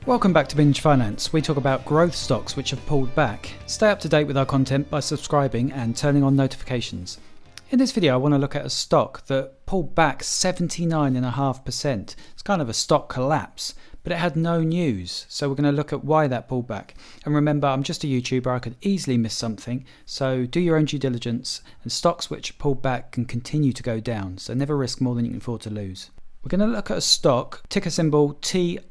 Welcome back to Binge Finance. We talk about growth stocks which have pulled back. Stay up to date with our content by subscribing and turning on notifications. In this video I want to look at a stock that pulled back 79.5%. It's kind of a stock collapse, but it had no news. So we're going to look at why that pulled back. And remember, I'm just a YouTuber, I could easily miss something. So do your own due diligence, and stocks which pull back can continue to go down. So never risk more than you can afford to lose. We're going to look at a stock, ticker symbol TIRX.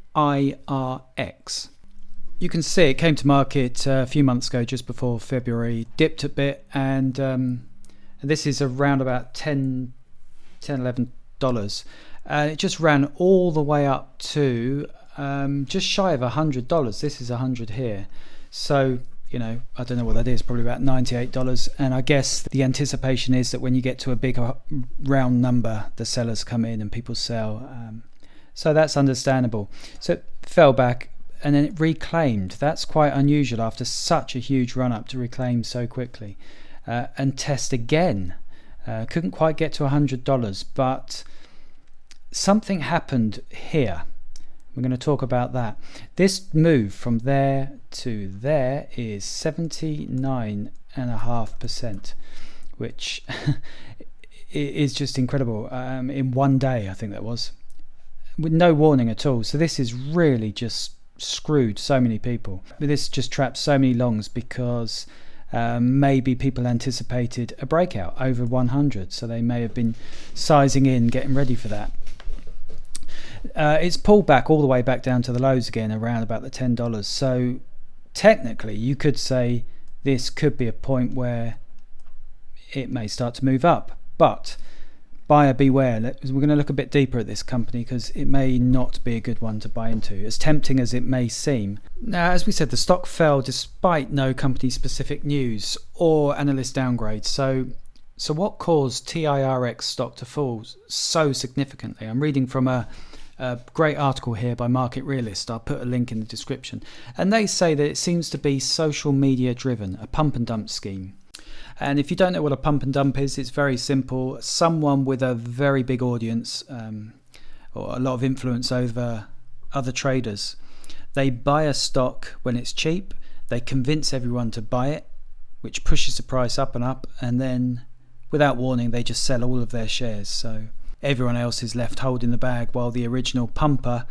You can see it came to market a few months ago, just before February, dipped a bit, and this is around about $10, $11. It just ran all the way up to just shy of $100. This is 100 here. So, you know, I don't know what that is, probably about $98. And I guess the anticipation is that when you get to a big round number, the sellers come in and people sell. So that's understandable. So it fell back and then it reclaimed. That's quite unusual after such a huge run up to reclaim so quickly. And test again. Couldn't quite get to $100, but something happened here. We're going to talk about that. This move from there to there is 79.5%, which is just incredible. In one day, I think that was, with no warning at all. So this is really just screwed so many people. This just trapped so many longs because maybe people anticipated a breakout over 100, so they may have been sizing in, getting ready for that. It's pulled back all the way back down to the lows again, around about the $10. So technically you could say this could be a point where it may start to move up, but buyer beware. We're going to look a bit deeper at this company because it may not be a good one to buy into, as tempting as it may seem. Now, as we said, the stock fell despite no company specific news or analyst downgrades. So what caused TIRX stock to fall so significantly? I'm reading from a great article here by Market Realist. I'll put a link in the description. And they say that it seems to be social media driven, a pump and dump scheme. And if you don't know what a pump and dump is, it's very simple. Someone with a very big audience or a lot of influence over other traders, they buy a stock when it's cheap, they convince everyone to buy it, which pushes the price up, and then without warning they just sell all of their shares. So everyone else is left holding the bag while the original pumper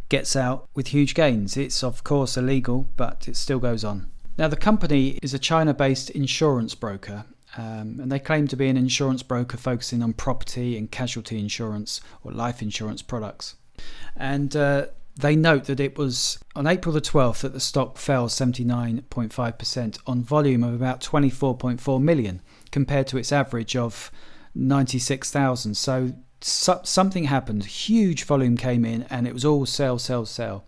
gets out with huge gains. It's of course illegal, but it still goes on. Now, the company is a China-based insurance broker, and they claim to be an insurance broker focusing on property and casualty insurance or life insurance products. And they note that it was on April the 12th that the stock fell 79.5% on volume of about 24.4 million compared to its average of 96,000. So something happened, huge volume came in and it was all sell, sell, sell.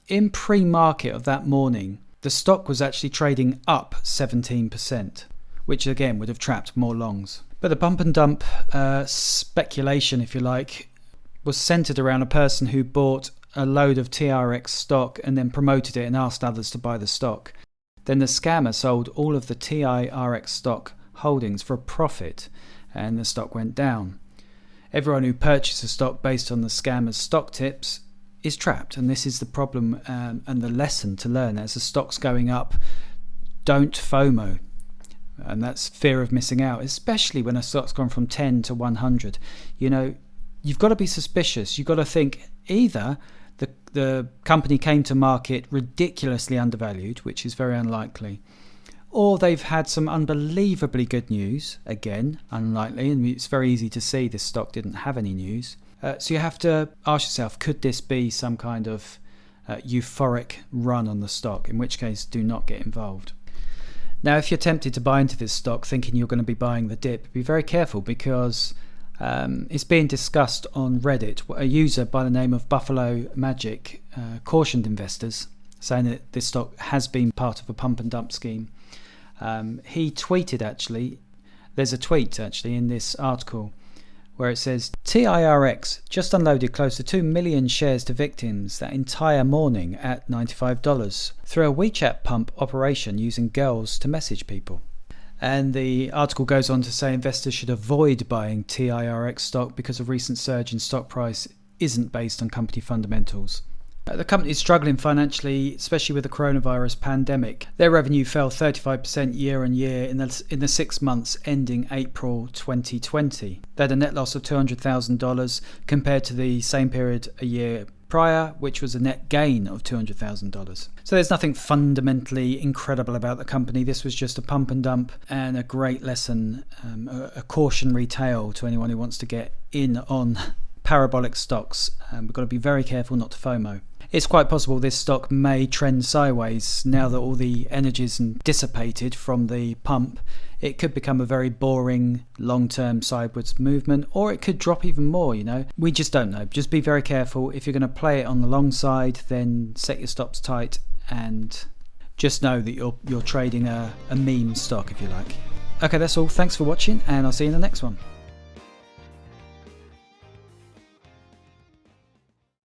In pre-market of that morning, the stock was actually trading up 17%, which again would have trapped more longs. But the pump and dump speculation, if you like, was centered around a person who bought a load of TRX stock and then promoted it and asked others to buy the stock. Then the scammer sold all of the TIRX stock holdings for a profit and the stock went down. Everyone who purchased the stock based on the scammer's stock tips is trapped, and this is the problem and the lesson to learn. As the stock's going up, don't FOMO, and that's fear of missing out, especially when a stock's gone from 10 to 100. You know, you've got to be suspicious. You've got to think either the company came to market ridiculously undervalued, which is very unlikely, or they've had some unbelievably good news, again unlikely, and it's very easy to see this stock didn't have any news. So you have to ask yourself, could this be some kind of euphoric run on the stock, in which case do not get involved. Now, if you're tempted to buy into this stock thinking you're going to be buying the dip, be very careful because it's being discussed on Reddit. A user by the name of Buffalo Magic cautioned investors, saying that this stock has been part of a pump and dump scheme. He tweeted, actually, there's a tweet actually in this article where it says, TIRX just unloaded close to 2 million shares to victims that entire morning at $95 through a WeChat pump operation using girls to message people. And the article goes on to say investors should avoid buying TIRX stock because a recent surge in stock price isn't based on company fundamentals. The company is struggling financially, especially with the coronavirus pandemic. Their revenue fell 35% year on year in the 6 months ending April 2020. They had a net loss of $200,000 compared to the same period a year prior, which was a net gain of $200,000. So there's nothing fundamentally incredible about the company. This was just a pump and dump and a great lesson, a cautionary tale to anyone who wants to get in on parabolic stocks. We've got to be very careful not to FOMO. It's quite possible this stock may trend sideways now that all the energy's dissipated from the pump. It could become a very boring long-term sideways movement, or it could drop even more, you know. We just don't know. Just be very careful. If you're going to play it on the long side, then set your stops tight and just know that you're trading a meme stock, if you like. Okay, that's all. Thanks for watching, and I'll see you in the next one.